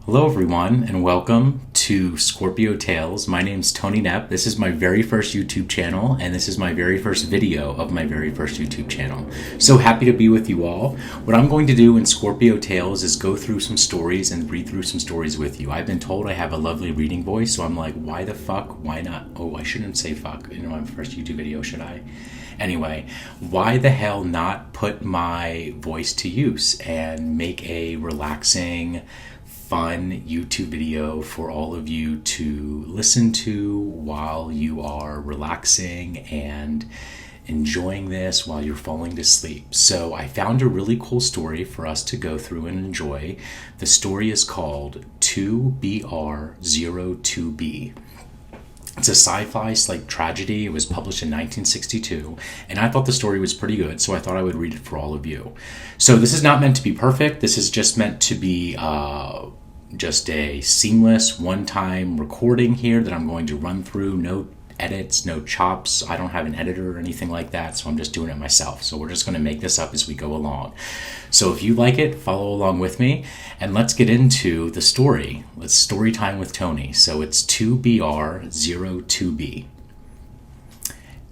Hello everyone and welcome to Scorpio Tales. My name's Tony Knapp. This is my very first YouTube channel and this is my very first video of my very first YouTube channel. So happy to be with you all. What I'm going to do in Scorpio Tales is go through some stories and read through some stories with you. I've been told I have a lovely reading voice, so I'm like, why the fuck? Why not? Oh, I shouldn't say fuck in my first YouTube video, should I? Anyway, why the hell not put my voice to use and make a relaxing, fun YouTube video for all of you to listen to while you are relaxing and enjoying this while you're falling to sleep. So I found a really cool story for us to go through and enjoy. The story is called 2BR0B2. It's a sci-fi tragedy. It was published in 1962, and I thought the story was pretty good, so I thought I would read it for all of you. So this is not meant to be perfect. This is just meant to be just a seamless one-time recording here that I'm going to run through. No edits, no chops. I don't have an editor or anything like that, so I'm just doing it myself. So we're just going to make this up as we go along. So if you like it, follow along with me, and let's get into the story. Let's story time with Tony. So it's 2BR02B.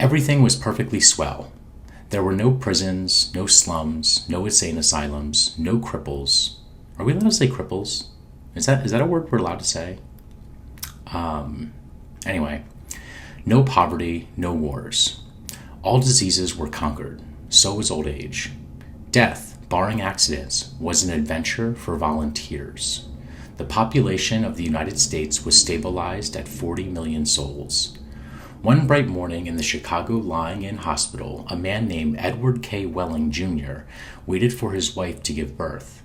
Everything was perfectly swell. There were no prisons, no slums, no insane asylums, no cripples. Are we allowed to say cripples? Is that a word we're allowed to say? Anyway, no poverty, no wars. All diseases were conquered. So was old age. Death, barring accidents, was an adventure for volunteers. The population of the United States was stabilized at 40 million souls. One bright morning in the Chicago lying-in hospital, a man named Edward K. Wehling Jr. waited for his wife to give birth.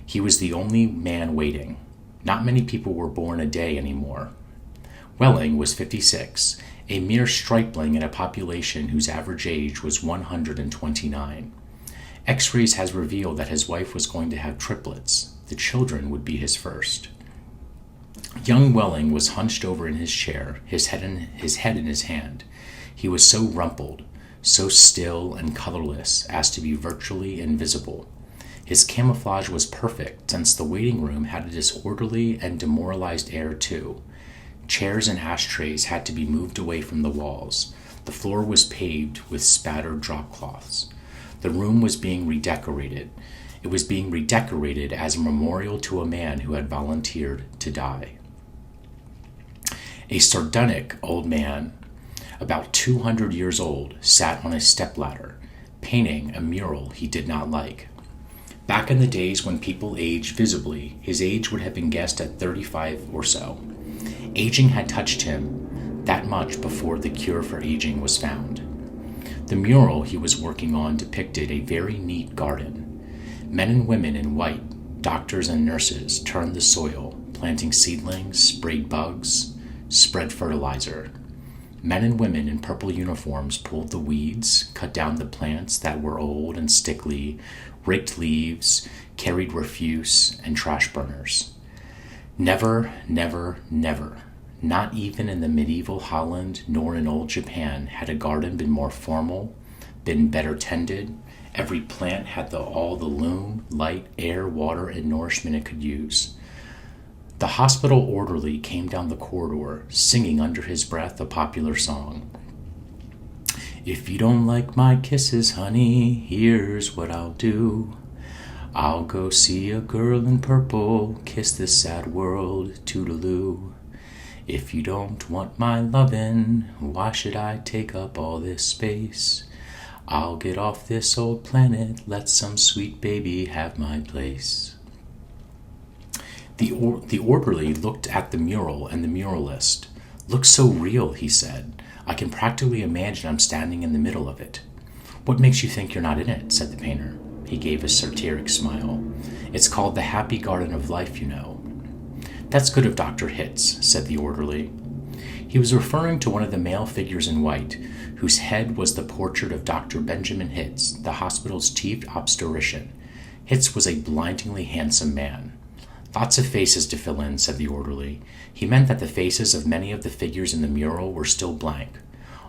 He was the only man waiting. Not many people were born a day anymore. Wehling was 56, a mere stripling in a population whose average age was 129. X-rays has revealed that his wife was going to have triplets. The children would be his first. Young Wehling was hunched over in his chair, his head in his hand. He was so rumpled, so still and colorless as to be virtually invisible. His camouflage was perfect, since the waiting room had a disorderly and demoralized air too. Chairs and ashtrays had to be moved away from the walls. The floor was paved with spattered drop cloths. The room was being redecorated. It was being redecorated as a memorial to a man who had volunteered to die. A sardonic old man, about 200 years old, sat on a stepladder, painting a mural he did not like. Back in the days when people aged visibly, his age would have been guessed at 35 or so. Aging had touched him that much before the cure for aging was found. The mural he was working on depicted a very neat garden. Men and women in white, doctors and nurses, turned the soil, planting seedlings, sprayed bugs, spread fertilizer. Men and women in purple uniforms pulled the weeds, cut down the plants that were old and stickly, raked leaves, carried refuse, and trash burners. Never, never, never, not even in the medieval Holland nor in old Japan, had a garden been more formal, been better tended. Every plant had all the loom, light, air, water, and nourishment it could use. The hospital orderly came down the corridor, singing under his breath a popular song. If you don't like my kisses, honey, here's what I'll do. I'll go see a girl in purple, kiss this sad world, toodaloo. If you don't want my lovin', why should I take up all this space? I'll get off this old planet, let some sweet baby have my place. The orderly looked at the mural and the muralist. Looks so real, he said. I can practically imagine I'm standing in the middle of it. What makes you think you're not in it? Said the painter. He gave a satiric smile. It's called the happy garden of life, you know. That's good of Dr. Hitz, said the orderly. He was referring to one of the male figures in white, whose head was the portrait of Dr. Benjamin Hitz, the hospital's chief obstetrician. Hitz was a blindingly handsome man. Lots of faces to fill in, said the orderly. He meant that the faces of many of the figures in the mural were still blank.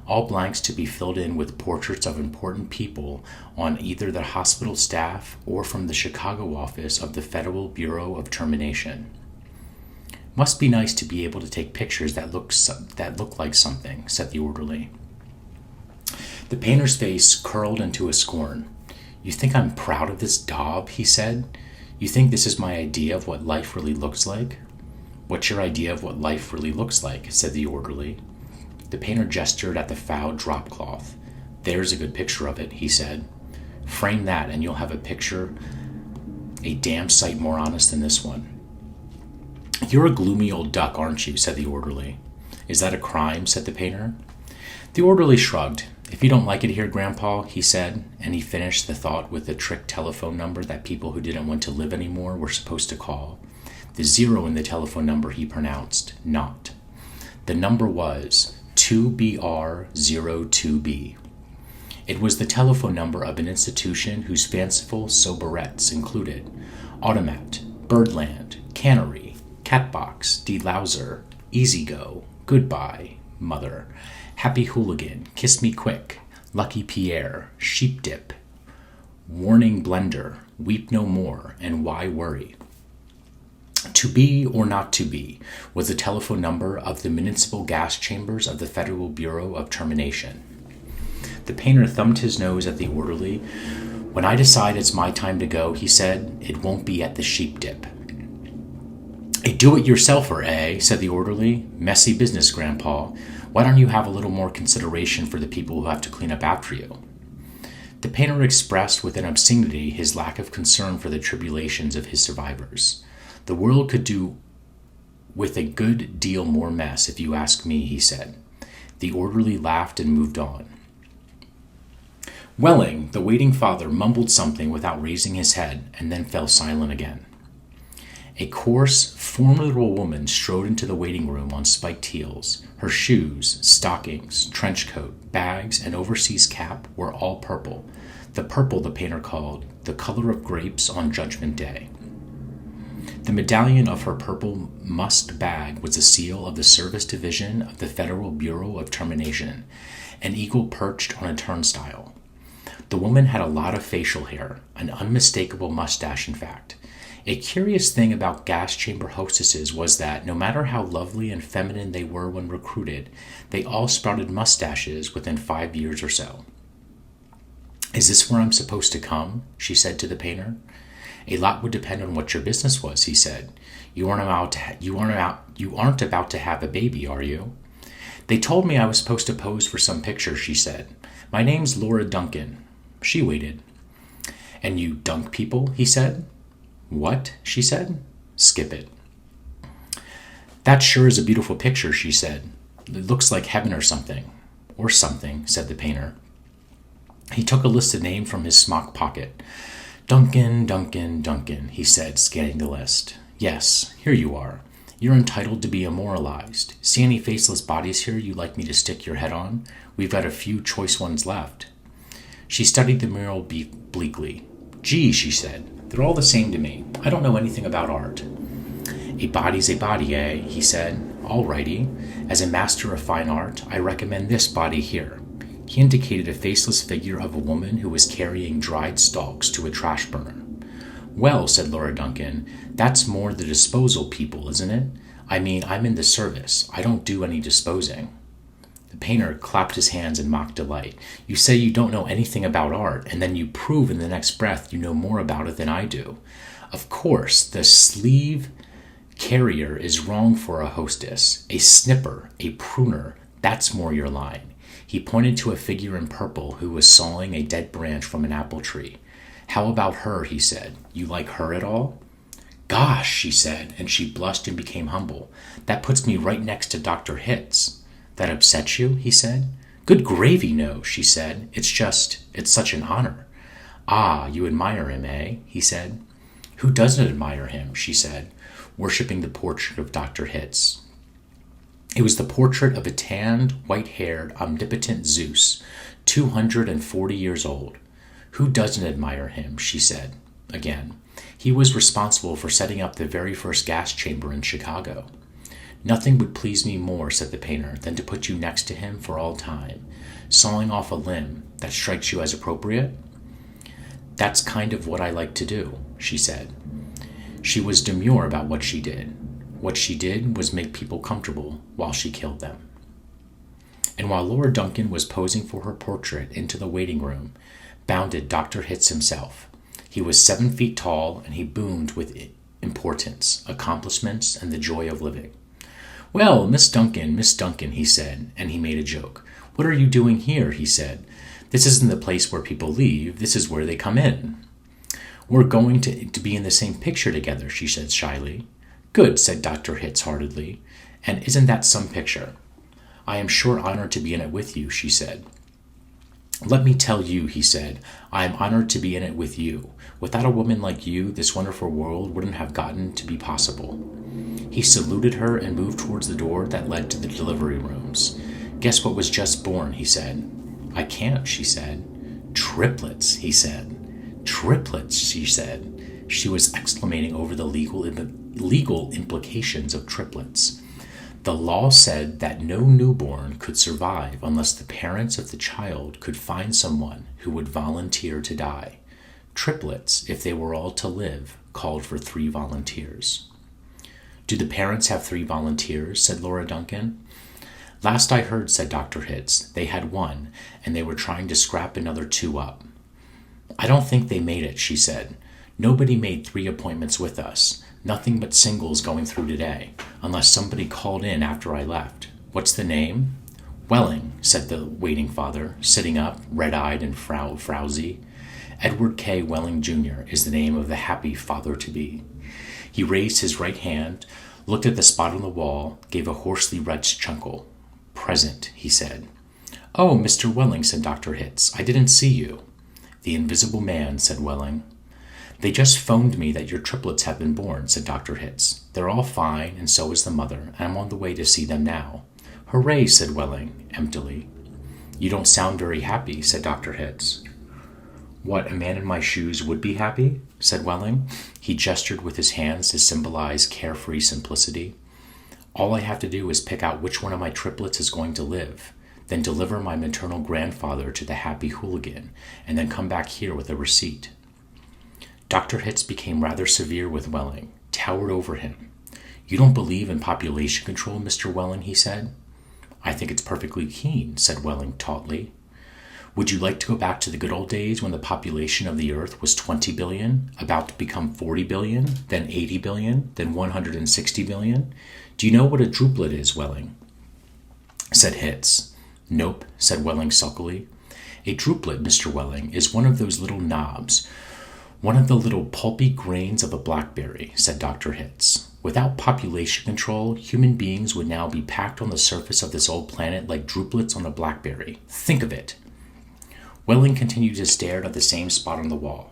All blanks to be filled in with portraits of important people on either the hospital staff or from the Chicago office of the Federal Bureau of Termination. Must be nice to be able to take pictures that look like something, said the orderly. The painter's face curled into a scorn. You think I'm proud of this daub, he said. You think this is my idea of what life really looks like? What's your idea of what life really looks like, said the orderly. The painter gestured at the foul drop cloth. There's a good picture of it, he said. Frame that and you'll have a picture a damn sight more honest than this one. You're a gloomy old duck, aren't you, said the orderly. Is that a crime, said the painter. The orderly shrugged. If you don't like it here, Grandpa, he said, and he finished the thought with the trick telephone number that people who didn't want to live anymore were supposed to call. The 0 in the telephone number he pronounced Naught. The number was 2BR0B2. It was the telephone number of an institution whose fanciful soberettes included Automat, Birdland, Cannery, Catbox, Delouser, Easy Go, Goodbye, Mother, Happy Hooligan, Kiss Me Quick, Lucky Pierre, Sheep Dip, Warning Blender, Weep No More, and Why Worry. To be or not to be was the telephone number of the municipal gas chambers of the Federal Bureau of Termination. The painter thumbed his nose at the orderly. When I decide it's my time to go, he said, it won't be at the Sheep Dip. A do-it-yourselfer, eh? Said the orderly. Messy business, Grandpa. Why don't you have a little more consideration for the people who have to clean up after you? The painter expressed with an obscenity his lack of concern for the tribulations of his survivors. The world could do with a good deal more mess, if you ask me, he said. The orderly laughed and moved on. Wehling, the waiting father, mumbled something without raising his head and then fell silent again. A coarse, formidable woman strode into the waiting room on spiked heels. Her shoes, stockings, trench coat, bags, and overseas cap were all purple. The purple the painter called the color of grapes on Judgment Day. The medallion of her purple musk bag was a seal of the Service Division of the Federal Bureau of Termination, an eagle perched on a turnstile. The woman had a lot of facial hair, an unmistakable mustache, in fact. A curious thing about gas chamber hostesses was that, no matter how lovely and feminine they were when recruited, they all sprouted mustaches within 5 years or so. Is this where I'm supposed to come? She said to the painter. A lot would depend on what your business was, he said. You aren't about to have a baby, are you? They told me I was supposed to pose for some picture, she said. My name's Laura Duncan. She waited. And you dunk people, he said. What? She said. Skip it. That sure is a beautiful picture, she said. It looks like heaven or something. Or something, said the painter. He took a listed name from his smock pocket. Duncan, Duncan, Duncan, he said, scanning the list. Yes, here you are. You're entitled to be immortalized. See any faceless bodies here you'd like me to stick your head on? We've got a few choice ones left. She studied the mural bleakly. Gee, she said, they're all the same to me. I don't know anything about art. A body's a body, eh? He said. All righty. As a master of fine art, I recommend this body here. He indicated a faceless figure of a woman who was carrying dried stalks to a trash burner. Well, said Laura Duncan, that's more the disposal people, isn't it? I mean, I'm in the service. I don't do any disposing. The painter clapped his hands in mock delight. You say you don't know anything about art, and then you prove in the next breath you know more about it than I do. Of course, the sleeve carrier is wrong for a hostess. A snipper, a pruner, that's more your line. He pointed to a figure in purple who was sawing a dead branch from an apple tree. How about her, he said. You like her at all? Gosh, she said, and she blushed and became humble. That puts me right next to Dr. Hitz. That upsets you, he said. Good gravy, no, she said. It's such an honor. Ah, you admire him, eh? He said. Who doesn't admire him, she said, worshipping the portrait of Dr. Hitz. It was the portrait of a tanned, white-haired, omnipotent Zeus, 240 years old. Who doesn't admire him, she said, again. He was responsible for setting up the very first gas chamber in Chicago. Nothing would please me more, said the painter, than to put you next to him for all time, sawing off a limb that strikes you as appropriate. That's kind of what I like to do, she said. She was demure about what she did. What she did was make people comfortable while she killed them. And while Laura Duncan was posing for her portrait into the waiting room, bounded Dr. Hitz himself. He was 7 feet tall, and he boomed with importance, accomplishments, and the joy of living. "Well, Miss Duncan, he said, and he made a joke. "What are you doing here?" he said. "This isn't the place where people leave. This is where they come in." "We're going to be in the same picture together," she said shyly. "Good," said Dr. Hitz heartedly. "And isn't that some picture?" "I am sure honored to be in it with you," she said. "Let me tell you," he said, "I am honored to be in it with you. Without a woman like you, this wonderful world wouldn't have gotten to be possible." He saluted her and moved towards the door that led to the delivery rooms. "Guess what was just born?" he said. "I can't," she said. "Triplets," he said. "Triplets," she said. She was exclamating over the legal implications of triplets. The law said that no newborn could survive unless the parents of the child could find someone who would volunteer to die. Triplets, if they were all to live, called for 3 volunteers. "Do the parents have 3 volunteers?" said Laura Duncan. "Last I heard," said Dr. Hitz, "they had 1, and they were trying to scrap another 2 up." "I don't think they made it," she said. "Nobody made 3 appointments with us. Nothing but singles going through today, unless somebody called in after I left. What's the name?" "Wehling," said the waiting father, sitting up, red-eyed and frowsy. "Edward K. Wehling Jr. is the name of the happy father-to-be." He raised his right hand, looked at the spot on the wall, gave a hoarsely wretched chuckle. "Present," he said. "Oh, Mr. Wehling," said Dr. Hitz, "I didn't see you." "The invisible man," said Wehling. "They just phoned me that your triplets have been born," said Dr. Hitz. "They're all fine, and so is the mother, and I'm on the way to see them now." "Hooray," said Wehling, emptily. "You don't sound very happy," said Dr. Hitz. "What, a man in my shoes would be happy?" said Wehling. He gestured with his hands to symbolize carefree simplicity. "All I have to do is pick out which one of my triplets is going to live, then deliver my maternal grandfather to the happy hooligan, and then come back here with a receipt." Dr. Hitz became rather severe with Wehling, towered over him. "You don't believe in population control, Mr. Wehling," he said. "I think it's perfectly keen," said Wehling tautly. "Would you like to go back to the good old days when the population of the Earth was 20 billion, about to become 40 billion, then 80 billion, then 160 billion? Do you know what a druplet is, Wehling?" said Hitz. "Nope," said Wehling sulkily. "A druplet, Mr. Wehling, is one of those little knobs, one of the little pulpy grains of a blackberry," said Dr. Hitz. "Without population control, human beings would now be packed on the surface of this old planet like druplets on a blackberry. Think of it." Wehling continued to stare at the same spot on the wall.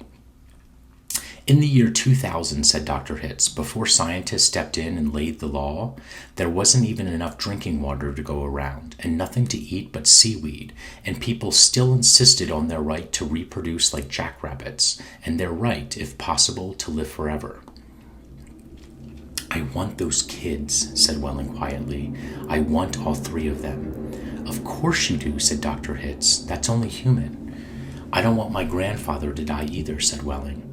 "In the year 2000, said Dr. Hitz, before scientists stepped in and laid the law, there wasn't even enough drinking water to go around, and nothing to eat but seaweed, and people still insisted on their right to reproduce like jackrabbits, and their right, if possible, to live forever." "I want those kids," said Wehling quietly. "I want all 3 of them." "Of course you do," said Dr. Hitz. "That's only human." "I don't want my grandfather to die either," said Wehling.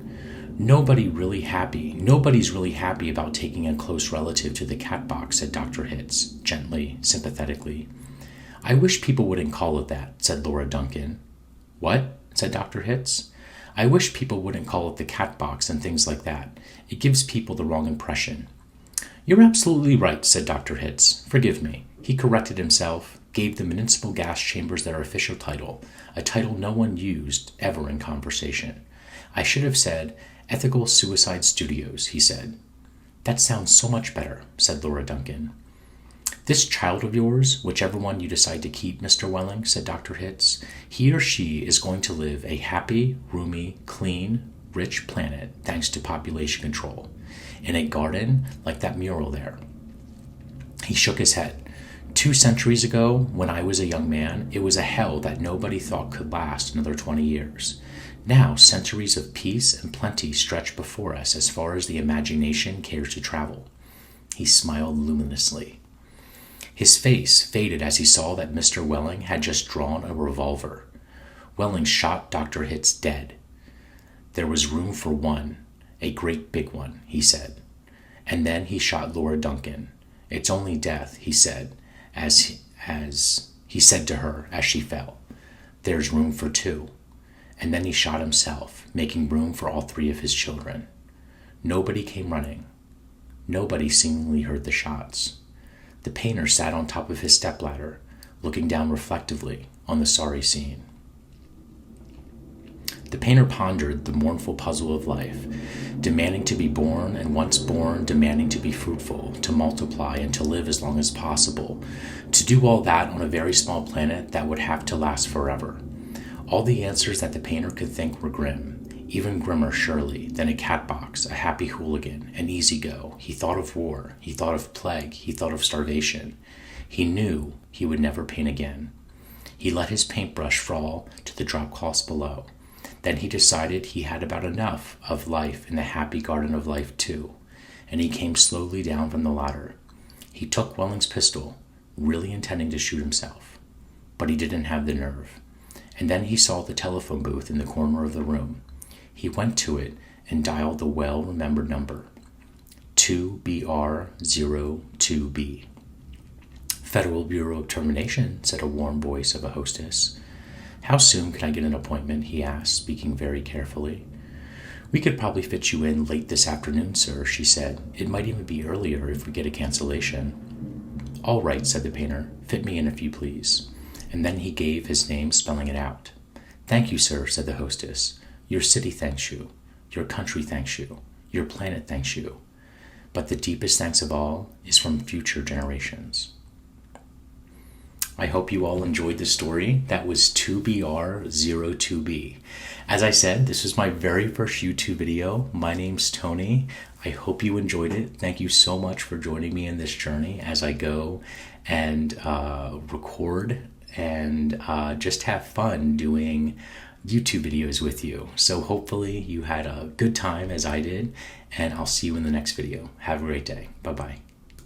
Nobody's really happy about taking a close relative to the cat box," said Dr. Hitz, gently, sympathetically. "I wish people wouldn't call it that," said Laura Duncan. "What?" said Dr. Hitz. "I wish people wouldn't call it the cat box and things like that. It gives people the wrong impression." "You're absolutely right," said Dr. Hitz. "Forgive me." He corrected himself, gave the municipal gas chambers their official title, a title no one used ever in conversation. "I should have said Ethical Suicide Studios," he said. "That sounds so much better," said Laura Duncan. "This child of yours, whichever one you decide to keep, Mr. Wehling," said Dr. Hitz, "he or she is going to live a happy, roomy, clean, rich planet thanks to population control, in a garden like that mural there." He shook his head. 2 centuries ago, when I was a young man, it was a hell that nobody thought could last another 20 years. Now, centuries of peace and plenty stretch before us as far as the imagination cares to travel." He smiled luminously. His face faded as he saw that Mr. Wehling had just drawn a revolver. Wehling shot Dr. Hitz dead. "There was room for one, a great big one," he said. And then he shot Laura Duncan. "It's only death," he said, as he said to her as she fell. "There's room for two." And then he shot himself, making room for all three of his children. Nobody came running. Nobody seemingly heard the shots. The painter sat on top of his stepladder, looking down reflectively on the sorry scene. The painter pondered the mournful puzzle of life, demanding to be born, and once born, demanding to be fruitful, to multiply, and to live as long as possible, to do all that on a very small planet that would have to last forever. All the answers that the painter could think were grim, even grimmer surely than a cat box, a happy hooligan, an easy go. He thought of war, he thought of plague, he thought of starvation. He knew he would never paint again. He let his paintbrush fall to the drop cloths below. Then he decided he had about enough of life in the happy garden of life too, and he came slowly down from the ladder. He took Wehling's pistol, really intending to shoot himself, but he didn't have the nerve. And then he saw the telephone booth in the corner of the room. He went to it and dialed the well-remembered number, 2BR0B2. "Federal Bureau of Termination," said a warm voice of a hostess. "How soon can I get an appointment?" he asked, speaking very carefully. "We could probably fit you in late this afternoon, sir," she said. "It might even be earlier if we get a cancellation." "All right," said the painter. "Fit me in if you please." And then he gave his name, spelling it out. "Thank you, sir," said the hostess. "Your city thanks you. Your country thanks you. Your planet thanks you. But the deepest thanks of all is from future generations." I hope you all enjoyed the story. That was 2BR0B2. As I said, this was my very first YouTube video. My name's Tony. I hope you enjoyed it. Thank you so much for joining me in this journey as I go and record and just have fun doing YouTube videos with you. So hopefully you had a good time as I did, and I'll see you in the next video. Have a great day. Bye-bye.